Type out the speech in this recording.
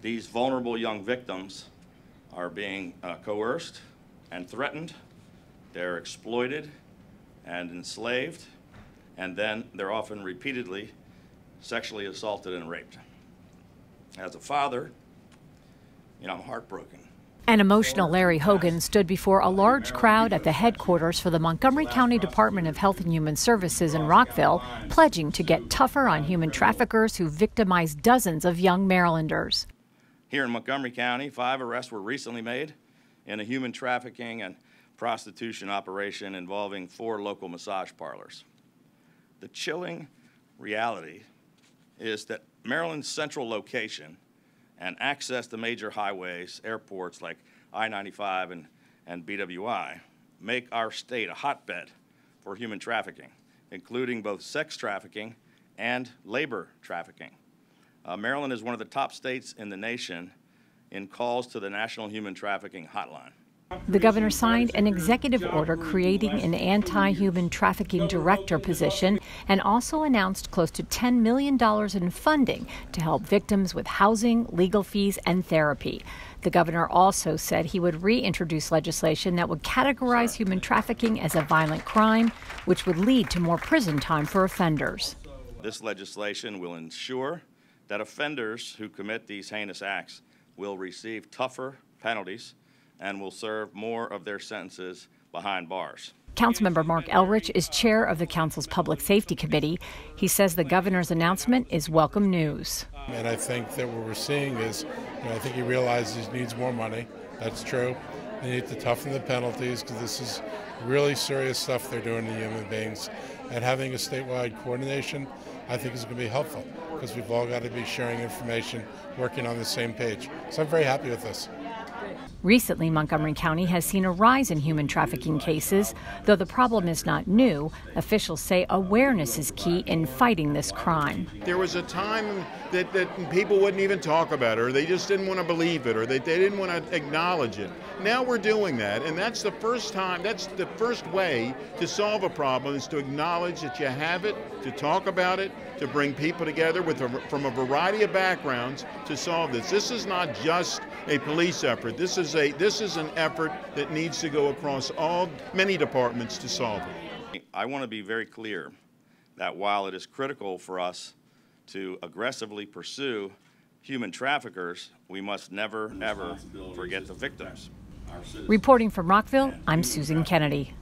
These vulnerable young victims are being coerced and threatened. They're exploited and enslaved, and then they're often repeatedly sexually assaulted and raped. As a father, I'm heartbroken. An emotional Larry Hogan stood before a large crowd at the headquarters for the Montgomery County Department of Health and Human Services in Rockville, pledging to get tougher on human traffickers who victimize dozens of young Marylanders. Here in Montgomery County, 5 arrests were recently made in a human trafficking and prostitution operation involving 4 local massage parlors. The chilling reality is that Maryland's central location and access to major highways, airports like I-95 and BWI make our state a hotbed for human trafficking, including both sex trafficking and labor trafficking. Maryland is one of the top states in the nation in calls to the National Human Trafficking Hotline. The governor signed an executive order creating an anti-human trafficking director position and also announced close to $10 million in funding to help victims with housing, legal fees, and therapy. The governor also said he would reintroduce legislation that would categorize human trafficking as a violent crime, which would lead to more prison time for offenders. This legislation will ensure that offenders who commit these heinous acts will receive tougher penalties and will serve more of their sentences behind bars. Councilmember Mark Elrich is chair of the council's Public Safety Committee. He says the governor's announcement is welcome news. And I think that what we're seeing is, I think he realizes he needs more money. That's true. They need to toughen the penalties because this is really serious stuff they're doing to human beings. And having a statewide coordination, I think, is going to be helpful because we've all got to be sharing information, working on the same page. So I'm very happy with this. Recently, Montgomery County has seen a rise in human trafficking cases. Though the problem is not new, officials say awareness is key in fighting this crime. There was a time that people wouldn't even talk about it, or they just didn't want to believe it, or they didn't want to acknowledge it. Now we're doing that, and that's the first time, that's the first way to solve a problem, is to acknowledge that you have it, to talk about it, to bring people together from a variety of backgrounds to solve this. This is not just a police effort. This is an effort that needs to go across many departments to solve it. I want to be very clear that while it is critical for us to aggressively pursue human traffickers, we must never, ever forget the victims. Reporting from Rockville, I'm Susan Kennedy.